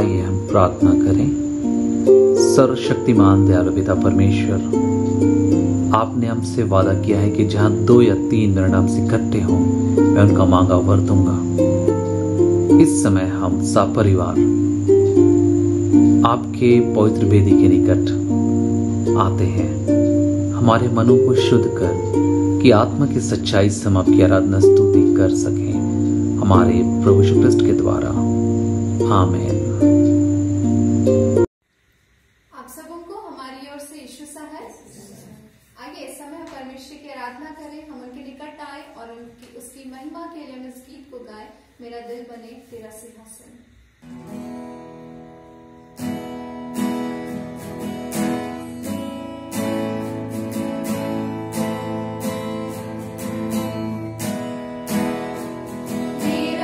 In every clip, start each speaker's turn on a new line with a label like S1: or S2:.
S1: आइए हम प्रार्थना करें। सर्वशक्तिमान दयालु पिता परमेश्वर, आपने हमसे वादा किया है कि जहां 2 या 3 नर हमसे इकट्ठे हों, मैं उनका मांगा वर दूंगा। इस समय हम सब परिवार आपके पवित्र वेदी के निकट आते हैं, हमारे मनों को शुद्ध कर कि आत्मा की सच्चाई से हम आपकी आराधना स्तुति कर सकें, हमारे प्रभु यीशु क्रिस्ट के द्वारा। आमीन।
S2: आप सबों को हमारी ओर से यीशु सहाय। आइए इस समय हम परमेश्वर की आराधना करें, हम उनके निकट आए और उनकी उसकी महिमा के लिए हम इस गीत को गाए, मेरा दिल बने तेरा सिंहासन।
S3: तेरी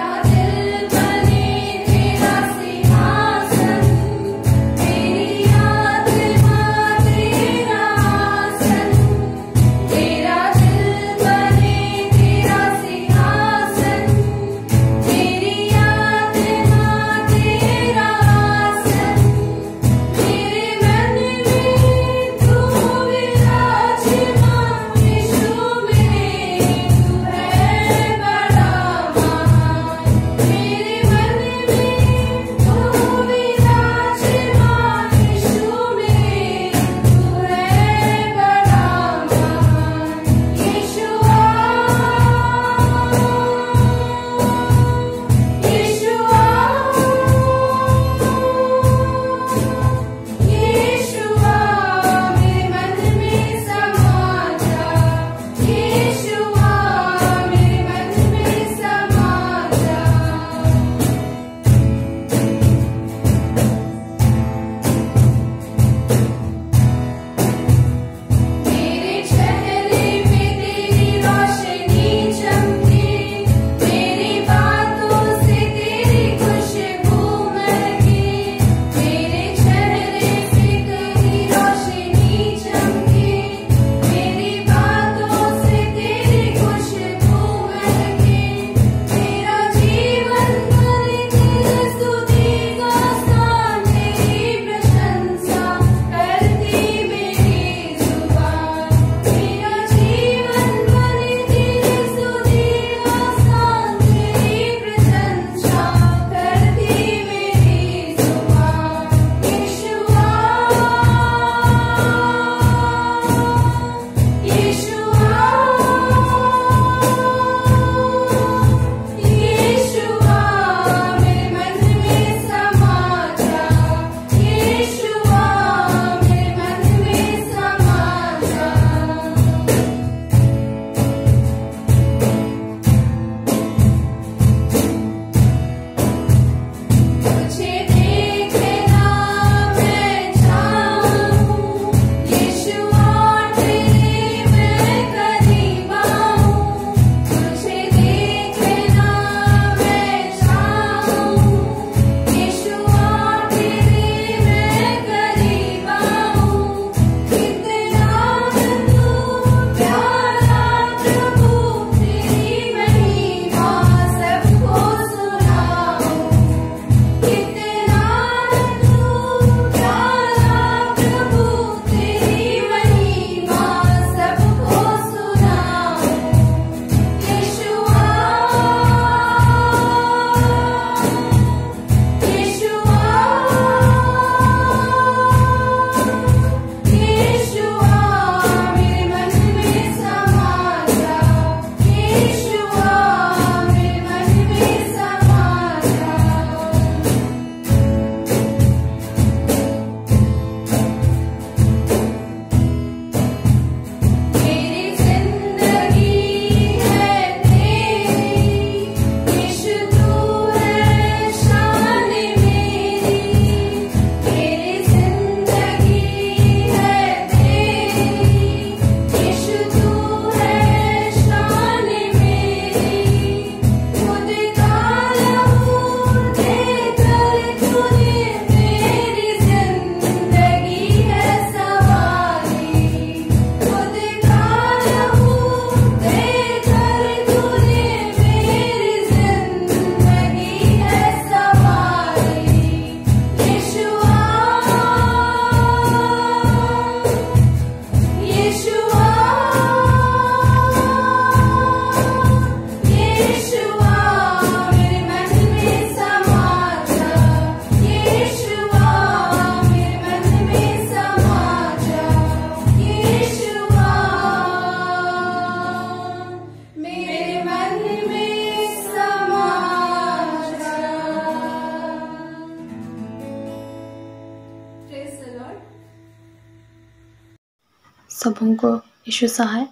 S3: सबों को यीशु सहाय।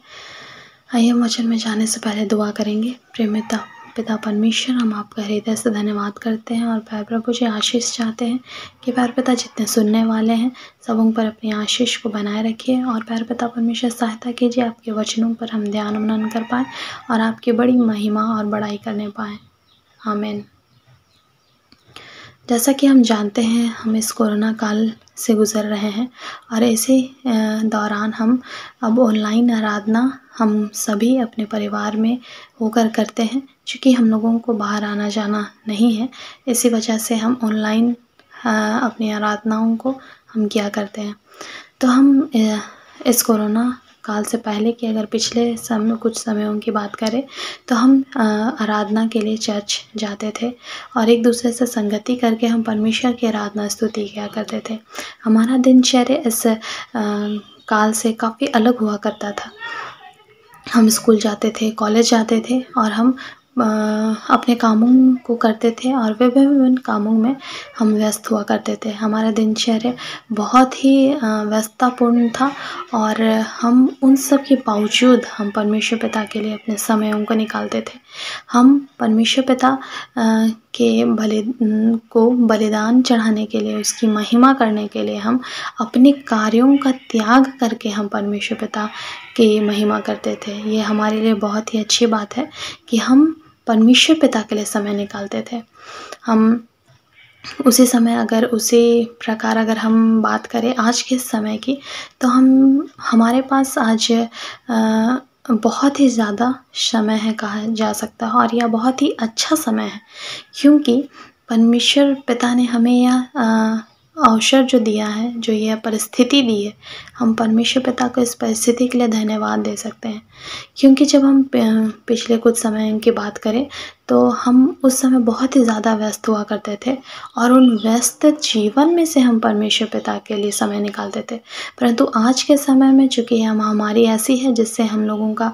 S3: आइए हम वचन में जाने से पहले दुआ करेंगे। प्रेमिता पिता परमेश्वर, हम आपका हृदय से धन्यवाद करते हैं और प्यार प्रभु जी आशीष चाहते हैं कि प्यार पिता जितने सुनने वाले हैं सबों पर अपनी आशीष को बनाए रखिए और प्यार पिता परमेश्वर सहायता कीजिए आपके वचनों पर हम ध्यान मनन कर पाएँ और आपकी बड़ी महिमा और बड़ाई करने पाएँ। आमीन। जैसा कि हम जानते हैं हम इस कोरोना काल से गुज़र रहे हैं और ऐसे दौरान हम अब ऑनलाइन आराधना हम सभी अपने परिवार में होकर करते हैं। क्योंकि हम लोगों को बाहर आना जाना नहीं है, इसी वजह से हम ऑनलाइन अपनी आराधनाओं को हम किया करते हैं। तो हम इस कोरोना काल से पहले की अगर पिछले कुछ समयों की बात करें तो हम आराधना के लिए चर्च जाते थे और एक दूसरे से संगति करके हम परमेश्वर की आराधना स्तुति किया करते थे। हमारा दिनचर्या इस काल से काफ़ी अलग हुआ करता था। हम स्कूल जाते थे, कॉलेज जाते थे और हम अपने कामों को करते थे और विभिन्न कामों में हम व्यस्त हुआ करते थे। हमारा दिनचर्या बहुत ही व्यस्ततापूर्ण था और हम उन सब के बावजूद हम परमेश्वर पिता के लिए अपने समयों को निकालते थे। हम परमेश्वर पिता के बलिदान चढ़ाने के लिए, उसकी महिमा करने के लिए हम अपने कार्यों का त्याग करके हम परमेश्वर पिता की महिमा करते थे। ये हमारे लिए बहुत ही अच्छी बात है कि हम परमेश्वर पिता के लिए समय निकालते थे। हम उसी प्रकार अगर हम बात करें आज के समय की तो हमारे पास आज बहुत ही ज़्यादा समय है कहा जा सकता है और यह बहुत ही अच्छा समय है, क्योंकि परमेश्वर पिता ने हमें यह अवसर जो दिया है, जो यह परिस्थिति दी है, हम परमेश्वर पिता को इस परिस्थिति के लिए धन्यवाद दे सकते हैं। क्योंकि जब हम पिछले कुछ समय की बात करें तो हम उस समय बहुत ही ज़्यादा व्यस्त हुआ करते थे और उन व्यस्त जीवन में से हम परमेश्वर पिता के लिए समय निकालते थे। परंतु आज के समय में चूँकि यह महामारी ऐसी है जिससे हम लोगों का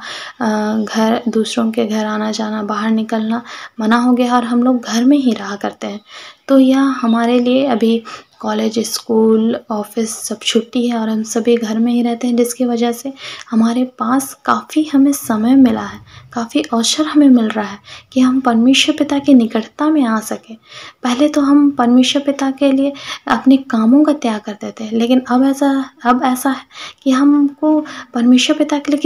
S3: दूसरों के घर आना जाना, बाहर निकलना मना हो गया और हम लोग घर में ही रहा करते हैं। तो यह हमारे लिए अभी कॉलेज, स्कूल, ऑफिस सब छुट्टी है और हम सभी घर में ही रहते हैं, जिसकी वजह से हमारे पास काफ़ी हमें समय मिला है, काफ़ी अवसर हमें मिल रहा है कि हम परमेश्वर पिता की निकटता में आ सकें। पहले तो हम परमेश्वर पिता के लिए अपने कामों का त्याग करते थे, लेकिन अब ऐसा है कि हमको परमेश्वर पिता के लिए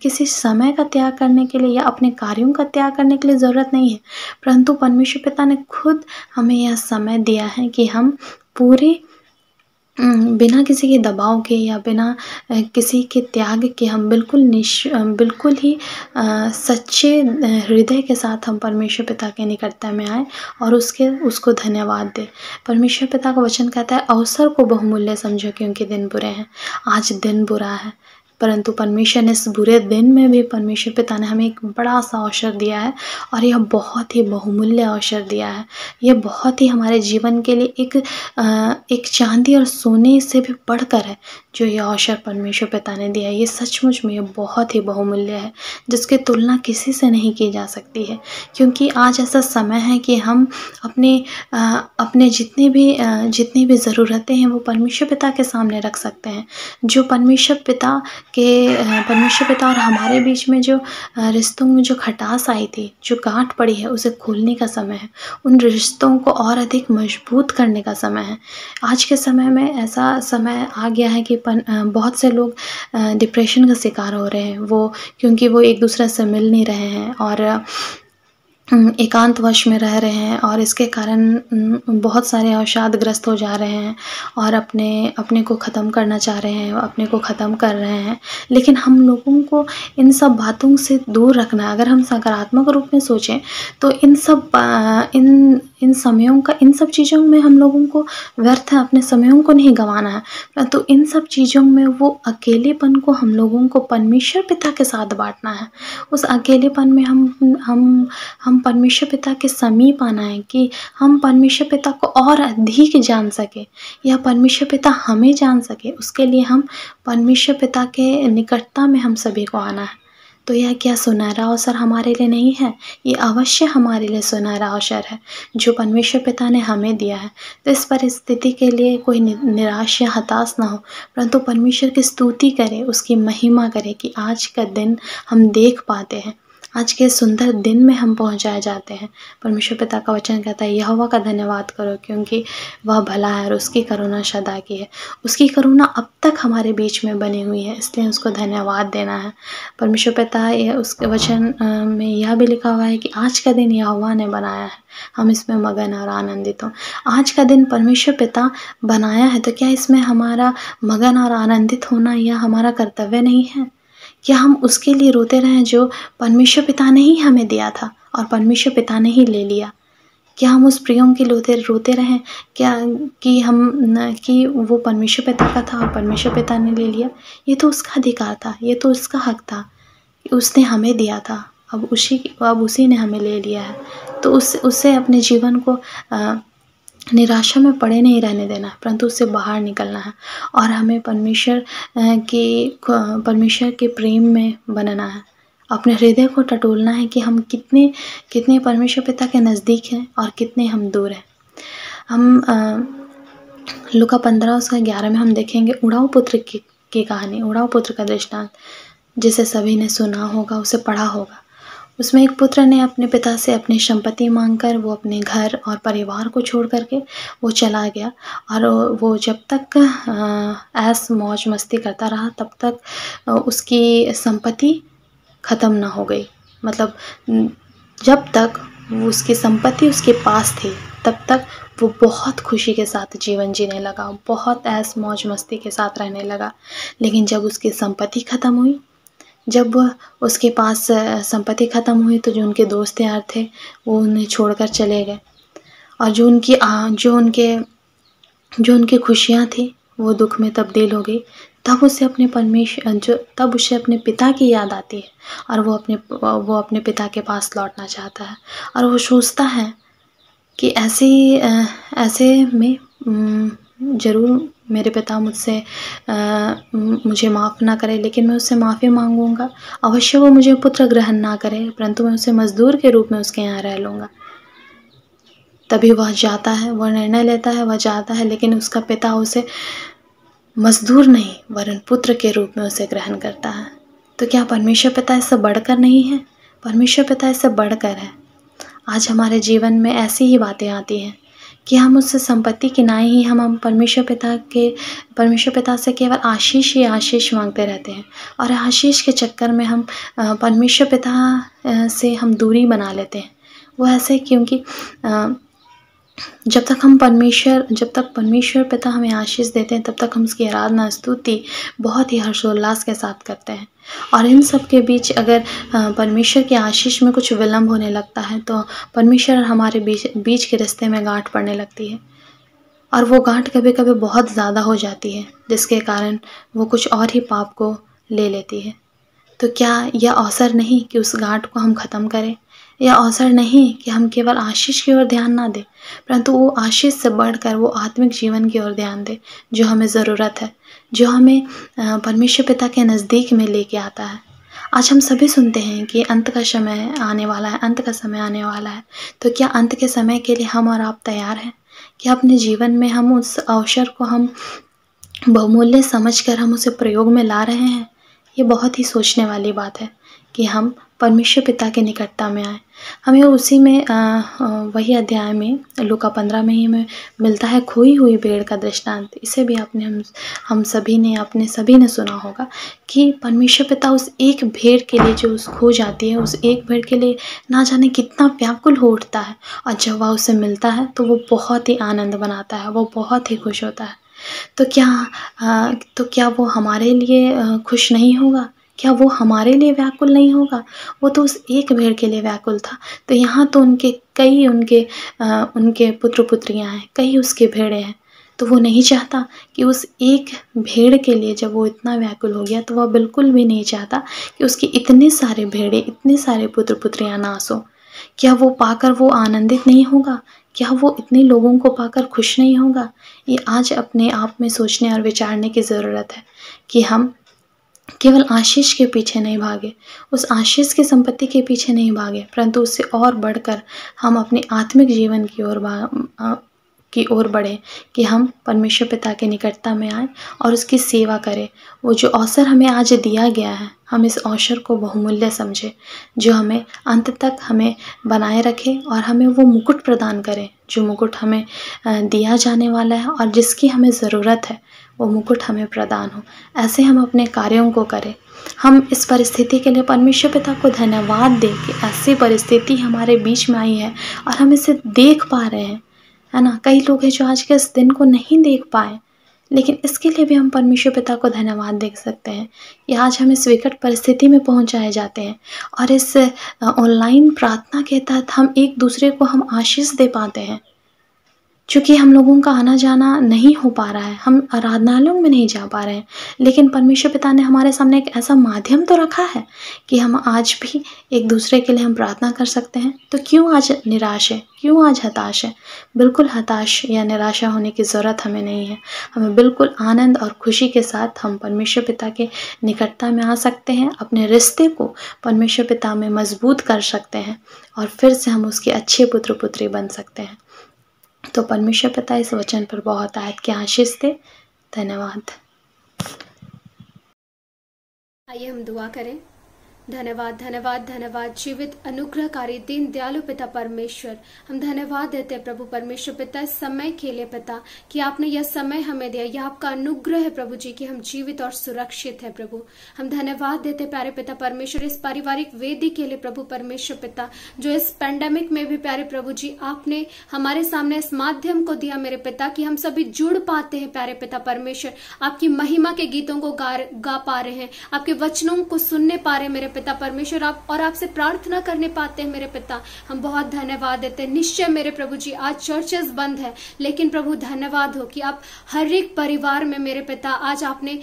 S3: किसी समय का त्याग करने के लिए या अपने कार्यों का त्याग करने के लिए ज़रूरत नहीं है। परंतु परमेश्वर पिता ने खुद हमें यह समय दिया है कि हम पूरे बिना किसी के दबाव के या बिना किसी के त्याग के हम बिल्कुल ही सच्चे हृदय के साथ हम परमेश्वर पिता के निकटता में आए और उसको धन्यवाद दें। परमेश्वर पिता का वचन कहता है, अवसर को बहुमूल्य समझो क्योंकि दिन बुरे हैं। आज दिन बुरा है, परंतु परमेश्वर ने इस बुरे दिन में भी परमेश्वर पिता ने हमें एक बड़ा सा अवसर दिया है और यह बहुत ही बहुमूल्य अवसर दिया है। यह बहुत ही हमारे जीवन के लिए एक चांदी और सोने से भी बढ़कर है जो यह अवसर परमेश्वर पिता ने दिया है। ये सचमुच में बहुत ही बहुमूल्य है, जिसकी तुलना किसी से नहीं की जा सकती है। क्योंकि आज ऐसा समय है कि हम अपने जितनी भी ज़रूरतें हैं वो परमेश्वर पिता के सामने रख सकते हैं। जो परमेश्वर पिता और हमारे बीच में जो रिश्तों में जो खटास आई थी, जो गांठ पड़ी है, उसे खोलने का समय है। उन रिश्तों को और अधिक मजबूत करने का समय है। आज के समय में ऐसा समय आ गया है कि बहुत से लोग डिप्रेशन का शिकार हो रहे हैं, क्योंकि वो एक दूसरे से मिल नहीं रहे हैं और एकांतवश में रह रहे हैं और इसके कारण बहुत सारे अवसादग्रस्त हो जा रहे हैं और अपने को ख़त्म करना चाह रहे हैं, अपने को ख़त्म कर रहे हैं। लेकिन हम लोगों को इन सब बातों से दूर रखना है। अगर हम सकारात्मक रूप में सोचें तो इन समयों का, इन सब चीज़ों में हम लोगों को व्यर्थ अपने समयों को नहीं गंवाना है। तो इन सब चीज़ों में वो अकेलेपन को हम लोगों को परमेश्वर पिता के साथ बांटना है। उस अकेलेपन में हम परमेश्वर पिता के समीप आना है कि हम परमेश्वर पिता को और अधिक जान सके या परमेश्वर पिता हमें जान सके। उसके लिए हम परमेश्वर पिता के निकटता में हम सभी को आना है। तो यह क्या सुनहरा अवसर हमारे लिए नहीं है? ये अवश्य हमारे लिए सुनहरा अवसर है जो परमेश्वर पिता ने हमें दिया है। तो इस परिस्थिति के लिए कोई निराश या हताश ना हो, परंतु परमेश्वर की स्तुति करें, उसकी महिमा करें कि आज का दिन हम देख पाते हैं, आज के सुंदर दिन में हम पहुंचाए जाते हैं। परमेश्वर पिता का वचन कहता है, यहोवा का धन्यवाद करो क्योंकि वह भला है और उसकी करुणा सदा की है। उसकी करुणा अब तक हमारे बीच में बनी हुई है, इसलिए उसको धन्यवाद देना है। परमेश्वर पिता उसके वचन में यह भी लिखा हुआ है कि आज का दिन यहोवा ने बनाया है, हम इसमें मगन और आनंदित हों। आज का दिन परमेश्वर पिता बनाया है, तो क्या इसमें हमारा मगन और आनंदित होना यह हमारा कर्तव्य नहीं है? क्या हम उसके लिए रोते रहें जो परमेश्वर पिता ने ही हमें दिया था और परमेश्वर पिता ने ही ले लिया? क्या हम उस प्रियम के रोते रहें क्या कि वो परमेश्वर पिता का था और परमेश्वर पिता ने ले लिया? ये तो उसका अधिकार था, ये तो उसका हक था, उसने हमें दिया था, अब उसी ने हमें ले लिया है। तो उससे अपने जीवन को निराशा में पड़े नहीं रहने देना है, परंतु उससे बाहर निकलना है और हमें परमेश्वर के प्रेम में बनना है। अपने हृदय को टटोलना है कि हम कितने परमेश्वर पिता के नज़दीक हैं और कितने हम दूर हैं। हम लूका 15:11 में हम देखेंगे उड़ाऊ पुत्र की कहानी, उड़ाऊ पुत्र का दृष्टांत, जिसे सभी ने सुना होगा, उसे पढ़ा होगा। उसमें एक पुत्र ने अपने पिता से अपनी संपत्ति मांगकर वो अपने घर और परिवार को छोड़ करके वो चला गया और वो जब तक ऐश मौज मस्ती करता रहा तब तक उसकी संपत्ति ख़त्म ना हो गई। मतलब जब तक उसकी संपत्ति उसके पास थी तब तक वो बहुत खुशी के साथ जीवन जीने लगा, बहुत ऐश मौज मस्ती के साथ रहने लगा। लेकिन जब उसकी संपत्ति ख़त्म हुई, जब उसके पास संपत्ति ख़त्म हुई तो जो उनके दोस्त यार थे वो उन्हें छोड़कर चले गए और जो उनकी खुशियाँ थी वो दुख में तब्दील हो गई। तब उसे अपने पिता की याद आती है और वो अपने पिता के पास लौटना चाहता है और वो सोचता है कि ऐसे में ज़रूर मेरे पिता मुझे माफ़ ना करे, लेकिन मैं उससे माफ़ी मांगूंगा। अवश्य वो मुझे पुत्र ग्रहण ना करे, परंतु मैं उसे मज़दूर के रूप में उसके यहाँ रह लूँगा। तभी वह जाता है, वह निर्णय लेता है, वह जाता है, लेकिन उसका पिता उसे मज़दूर नहीं वरन पुत्र के रूप में उसे ग्रहण करता है। तो क्या परमेश्वर पिता इससे बढ़कर नहीं है? परमेश्वर पिता इससे बढ़कर है। आज हमारे जीवन में ऐसी ही बातें आती हैं कि हम उससे संपत्ति की ना ही हम परमेश्वर पिता से केवल आशीष ही आशीष मांगते रहते हैं और आशीष के चक्कर में हम परमेश्वर पिता से हम दूरी बना लेते हैं। वो ऐसे क्योंकि जब तक परमेश्वर पिता हमें आशीष देते हैं तब तक हम उसकी आराधना स्तुति बहुत ही हर्षोल्लास के साथ करते हैं। और इन सब के बीच अगर परमेश्वर के आशीष में कुछ विलम्ब होने लगता है तो परमेश्वर और हमारे बीच के रिश्ते में गांठ पड़ने लगती है और वो गांठ कभी कभी बहुत ज़्यादा हो जाती है, जिसके कारण वो कुछ और ही पाप को ले लेती है। तो क्या यह अवसर नहीं कि उस गांठ को हम ख़त्म करें? यह अवसर नहीं कि हम केवल आशीष की ओर ध्यान ना दें, परंतु वो आशीष से बढ़कर वो आत्मिक जीवन की ओर ध्यान दें जो हमें ज़रूरत है, जो हमें परमेश्वर पिता के नज़दीक में लेके आता है। आज हम सभी सुनते हैं कि अंत का समय आने वाला है, अंत का समय आने वाला है। तो क्या अंत के समय के लिए हम और आप तैयार हैं? क्या अपने जीवन में हम उस अवसर को हम बहुमूल्य समझकर हम उसे प्रयोग में ला रहे हैं? ये बहुत ही सोचने वाली बात है कि हम परमेश्वर पिता के निकटता में आए। हमें उसी में वही अध्याय में लूका 15 में ही में मिलता है खोई हुई भेड़ का दृष्टांत। इसे भी हम सभी ने सुना होगा कि परमेश्वर पिता उस एक भेड़ के लिए जो खो जाती है, उस एक भेड़ के लिए ना जाने कितना व्याकुल हो उठता है और जब वह उसे मिलता है तो वो बहुत ही आनंद मनाता है, वो बहुत ही खुश होता है। तो क्या वो हमारे लिए खुश नहीं होगा? क्या वो हमारे लिए व्याकुल नहीं होगा? वो तो उस एक भेड़ के लिए व्याकुल था। तो यहाँ तो उनके पुत्र पुत्रियाँ हैं, कई उसके भेड़े हैं। तो वो नहीं चाहता कि उस एक भेड़ के लिए जब वो इतना व्याकुल हो गया तो वह बिल्कुल भी नहीं चाहता कि उसके इतने सारे भेड़े, इतने सारे पुत्र पुत्रियाँ नाश हो। क्या वो पाकर वो आनंदित नहीं होगा? क्या वो इतने लोगों को पाकर खुश नहीं होगा? ये आज अपने आप में सोचने और विचारने की ज़रूरत है कि हम केवल आशीष के पीछे नहीं भागे, उस आशीष की संपत्ति के पीछे नहीं भागे, परंतु उससे और बढ़कर हम अपने आत्मिक जीवन की ओर बढ़े कि हम परमेश्वर पिता के निकटता में आए और उसकी सेवा करें। वो जो अवसर हमें आज दिया गया है, हम इस अवसर को बहुमूल्य समझें, जो हमें अंत तक हमें बनाए रखे और हमें वो मुकुट प्रदान करे, जो मुकुट हमें दिया जाने वाला है और जिसकी हमें ज़रूरत है, वो मुकुट हमें प्रदान हो। ऐसे हम अपने कार्यों को करें। हम इस परिस्थिति के लिए परमेश्वर पिता को धन्यवाद दें कि ऐसी परिस्थिति हमारे बीच में आई है और हम इसे देख पा रहे हैं, है ना। कई लोग हैं जो आज के इस दिन को नहीं देख पाए, लेकिन इसके लिए भी हम परमेश्वर पिता को धन्यवाद दे सकते हैं कि आज हम इस विकट परिस्थिति में पहुंचाए जाते हैं और इस ऑनलाइन प्रार्थना के तहत हम एक दूसरे को हम आशीष दे पाते हैं। चूँकि हम लोगों का आना जाना नहीं हो पा रहा है, हम आराधनालयों में नहीं जा पा रहे हैं, लेकिन परमेश्वर पिता ने हमारे सामने एक ऐसा माध्यम तो रखा है कि हम आज भी एक दूसरे के लिए हम प्रार्थना कर सकते हैं। तो क्यों आज निराश है, क्यों आज हताश है? बिल्कुल हताश या निराशा होने की ज़रूरत हमें नहीं है। हमें बिल्कुल आनंद और खुशी के साथ हम परमेश्वर पिता के निकटता में आ सकते हैं, अपने रिश्ते को परमेश्वर पिता में मजबूत कर सकते हैं और फिर से हम उसके अच्छे पुत्र पुत्री बन सकते हैं। तो परमेश्वर पिता इस वचन पर बहुत आयत के आशीष दे। धन्यवाद।
S4: आइए हम दुआ करें। धन्यवाद धन्यवाद धन्यवाद जीवित अनुग्रहकारी दीन दयालु पिता परमेश्वर, हम धन्यवाद देते हैं प्रभु परमेश्वर पिता इस समय के लिए पिता कि आपने यह समय हमें दिया, यह आपका अनुग्रह है प्रभु जी कि हम जीवित और सुरक्षित है प्रभु। हम धन्यवाद देते प्यारे पिता परमेश्वर इस पारिवारिक वेदी के लिए प्रभु परमेश्वर पिता, जो इस पैंडेमिक में भी प्यारे प्रभु जी आपने हमारे सामने इस माध्यम को दिया मेरे पिता कि हम सभी जुड़ पाते हैं प्यारे पिता परमेश्वर, आपकी महिमा के गीतों को गा पा रहे हैं, आपके वचनों को सुनने पा रहे हैं मेरे पिता परमेश्वर, आप और आपसे प्रार्थना करने पाते हैं मेरे पिता। हम बहुत धन्यवाद देते हैं। निश्चय मेरे प्रभु जी आज चर्चेस बंद है, लेकिन प्रभु धन्यवाद हो कि आप हर एक परिवार में मेरे पिता आज आपने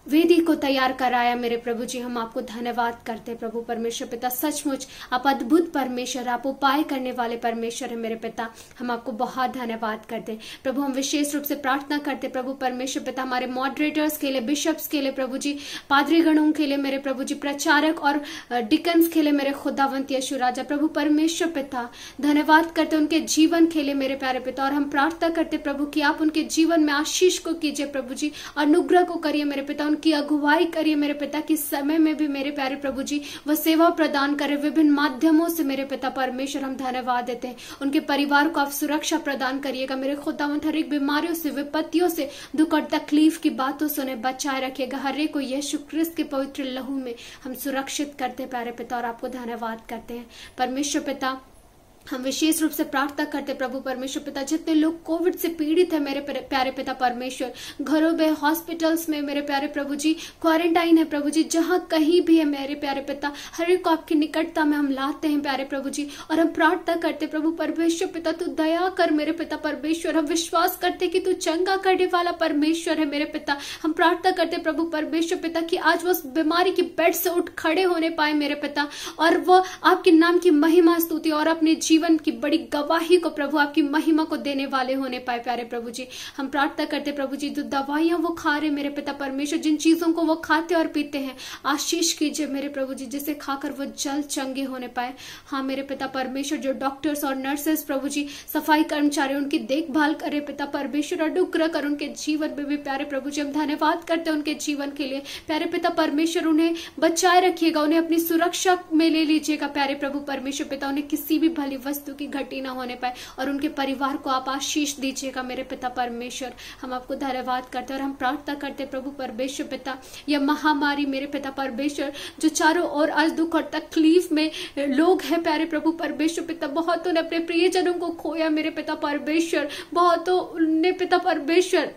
S4: वेदी को तैयार कराया मेरे प्रभु जी। हम आपको धन्यवाद करते हैं प्रभु परमेश्वर पिता, सचमुच आप अद्भुत परमेश्वर, आप उपाय करने वाले परमेश्वर है मेरे पिता। हम आपको बहुत धन्यवाद करते हैं प्रभु। हम विशेष रूप से प्रार्थना करते प्रभु परमेश्वर पिता हमारे मॉडरेटर्स के लिए, बिशप्स के लिए प्रभु जी, पादरीगणों के लिए मेरे प्रभु जी, प्रचारक और डिकन्स के लिए मेरे खुदावंत यीशु राजा प्रभु परमेश्वर पिता। धन्यवाद करते उनके जीवन के लिए मेरे प्यारे पिता, और हम प्रार्थना करते प्रभु कि आप उनके जीवन में आशीष को कीजिए प्रभु जी, अनुग्रह को करिए मेरे पिता, की अगुवाई करिए मेरे पिता कि समय में भी मेरे प्यारे प्रभु जी वह सेवा प्रदान करे विभिन्न माध्यमों से मेरे पिता परमेश्वर। हम धन्यवाद देते हैं उनके परिवार को आप सुरक्षा प्रदान करिएगा मेरे खुदावंत, हर एक बीमारियों से, विपत्तियों से, दुख और तकलीफ की बातों से उन्हें बचाए रखिएगा। हर एक को यीशु क्रिस्त के पवित्र लहू में हम सुरक्षित करते हैं प्यारे पिता, और आपको धन्यवाद करते हैं परमेश्वर पिता। हम विशेष रूप से प्रार्थना करते प्रभु परमेश्वर पिता, जितने लोग कोविड से पीड़ित है मेरे प्यारे पिता परमेश्वर, घरों में, हॉस्पिटल्स में मेरे प्यारे प्रभु जी, क्वारंटाइन है प्रभु जी, जहां कहीं भी है मेरे प्यारे पिता, हर एक को आपकी निकटता में हम लाते हैं प्यारे प्रभु जी, और हम प्रार्थना करते प्रभु परमेश्वर पिता तू दया कर मेरे पिता परमेश्वर। हम विश्वास करते कि तू चंगा करने वाला परमेश्वर है मेरे पिता। हम प्रार्थना करते प्रभु परमेश्वर पिता कि आज वो उस बीमारी की बेड से उठ खड़े होने पाए मेरे पिता, और वो आपके नाम की महिमा स्तुति और अपने जीवन की बड़ी गवाही को प्रभु आपकी महिमा को देने वाले होने पाए प्यारे प्रभु जी। हम प्रार्थना करते प्रभु जी, जो दवाइयां वो खा रहे मेरे पिता परमेश्वर, जिन चीजों को वो खाते और पीते हैं, आशीष कीजिए मेरे प्रभु जी, जिसे खाकर वो जल्द चंगे होने पाए। हाँ मेरे पिता परमेश्वर, जो डॉक्टर्स और नर्सेस प्रभु जी, सफाई कर्मचारी, उनकी देखभाल करे पिता परमेश्वर, अनुग्रह कर उनके जीवन में भी प्यारे प्रभु जी। हम धन्यवाद करते हैं उनके जीवन के लिए प्यारे पिता परमेश्वर, उन्हें बचाए रखिएगा, उन्हें अपनी सुरक्षा में ले लीजिएगा प्यारे प्रभु परमेश्वर पिता, उन्हें किसी भी भली वस्तु की घटी ना होने पाए, और उनके परिवार को आप आशीष दीजिएगा मेरे पिता परमेश्वर। हम आपको धन्यवाद करते हैं और हम प्रार्थना करते प्रभु परमेश्वर पिता, यह महामारी मेरे पिता परमेश्वर जो चारों ओर आज दुख और तकलीफ में लोग हैं प्यारे प्रभु परमेश्वर पिता, बहुतों ने अपने प्रियजनों को खोया मेरे पिता परमेश्वर, बहुतों ने पिता परमेश्वर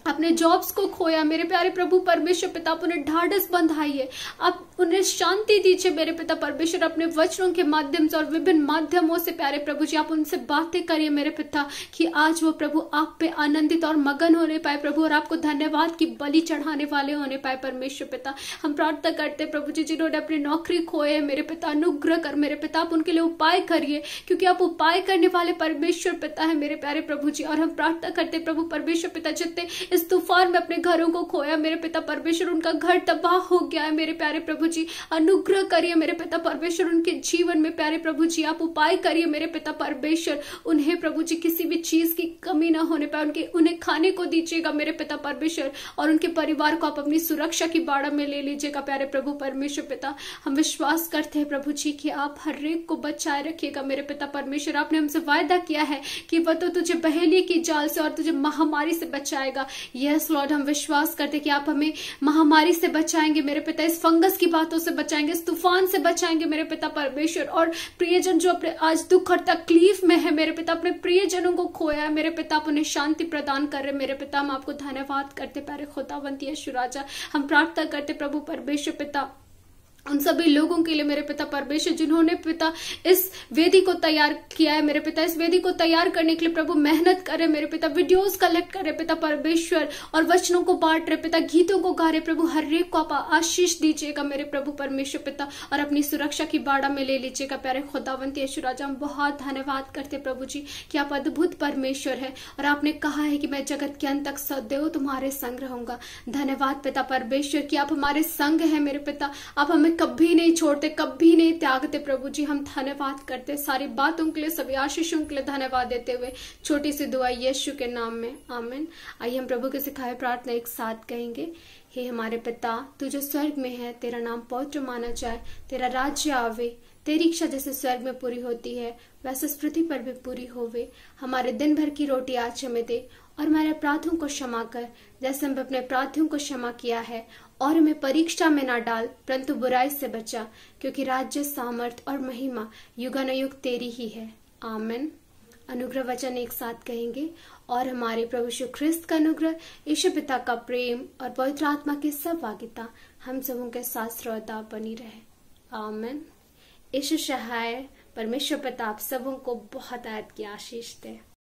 S4: अपने जॉब्स को खोया मेरे प्यारे प्रभु परमेश्वर पिता, आप उन्हें ढाढ़स बंधाइए, आप उन्हें शांति दीजिए मेरे पिता परमेश्वर, अपने वचनों के माध्यम से और विभिन्न माध्यमों से प्यारे प्रभु जी आप उनसे बातें करिए मेरे पिता, कि आज वो प्रभु आप पे आनंदित और मगन होने पाए प्रभु, और आपको धन्यवाद की बलि चढ़ाने वाले होने पाए परमेश्वर पिता। हम प्रार्थना करते प्रभु जी, जिन्होंने अपनी नौकरी खोए मेरे पिता, अनुग्रह कर मेरे पिता, आप उनके लिए उपाय करिए, क्योंकि आप उपाय करने वाले परमेश्वर पिता है मेरे प्यारे प्रभु जी। और हम प्रार्थना करते प्रभु परमेश्वर पिता, जितने इस तूफान में अपने घरों को खोया मेरे पिता परमेश्वर, उनका घर तबाह हो गया है मेरे प्यारे प्रभु जी। अनुग्रह करिए मेरे पिता परमेश्वर, उनके जीवन में प्यारे प्रभु जी आप उपाय करिए मेरे पिता परमेश्वर। उन्हें प्रभु जी किसी भी चीज की कमी ना होने पाए, उन्हें खाने को दीजिएगा मेरे पिता परमेश्वर, और उनके परिवार को आप अपनी सुरक्षा की बाड़ा में ले लीजिएगा प्यारे प्रभु परमेश्वर पिता। हम विश्वास करते हैं प्रभु जी कि आप हर एक को बचाए रखिएगा मेरे पिता परमेश्वर। आपने हमसे वायदा किया है कि वह तो तुझे बहेलिए की जाल से और तुझे महामारी से बचाएगा। यस लॉर्ड, हम विश्वास करते कि आप हमें महामारी से बचाएंगे मेरे पिता, इस फंगस की बातों से बचाएंगे, इस तूफान से बचाएंगे मेरे पिता परमेश्वर। और प्रियजन जो अपने आज दुख और तकलीफ में है मेरे पिता, अपने प्रियजनों को खोया है मेरे पिता, आप उन्हें शांति प्रदान कर रहे मेरे पिता। हम आपको धन्यवाद करते प्यारे खुदावंत यीशु राजा। हम प्रार्थना करते प्रभु परमेश्वर पिता उन सभी लोगों के लिए मेरे पिता परमेश्वर जिन्होंने पिता इस वेदी को तैयार किया है मेरे पिता, इस वेदी को तैयार करने के लिए प्रभु मेहनत करे मेरे पिता, वीडियोस कलेक्ट करे पिता परमेश्वर, और वचनों को बांट रहे पिता, गीतों को गा रहे प्रभु, हर एक को आप आशीष दीजिएगा मेरे प्रभु परमेश्वर पिता, और अपनी सुरक्षा की बाड़ा में ले लीजिएगा प्यारे खुदावंत यीशु राजा। हम बहुत धन्यवाद करते प्रभु जी कि आप अद्भुत परमेश्वर है, और आपने कहा है कि मैं जगत के अंत तक सदैव तुम्हारे संग रहूंगा। धन्यवाद पिता परमेश्वर कि आप हमारे संग है मेरे पिता, आप हमें कभी नहीं छोड़ते, कभी नहीं त्यागते प्रभु जी। हम धन्यवाद करते सारी बातों के लिए, सभी आशीषों के लिए धन्यवाद देते हुए छोटी सी दुआ यीशु के नाम में, आमीन। आइए हम प्रभु के सिखाए प्रार्थना एक साथ कहेंगे। हे हमारे पिता, तू जो स्वर्ग में है, तेरा नाम पवित्र माना जाए, तेरा राज्य आवे, तेरी इच्छा जैसे स्वर्ग में पूरी होती है वैसे इस पृथ्वी पर भी पूरी होवे। हमारे दिन भर की रोटी आज हमें दे, और हमारे अपराधों को क्षमा कर जैसे हम अपने अपराधियों को क्षमा किया है, और हमें परीक्षा में ना डाल परंतु बुराई से बचा, क्योंकि राज्य, सामर्थ और महिमा युगानुयुग तेरी ही है, आमीन। अनुग्रह वचन एक साथ कहेंगे। और हमारे प्रभु यीशु ख्रिस्त का अनुग्रह, ईश्वर पिता का प्रेम और पवित्र आत्मा की सहभागिता हम सबों के साथ सदा बनी रहे, आमीन। ईश्वर सहाय परमेश्वर पिता आप सबों को बहुत आयत की आशीष दे।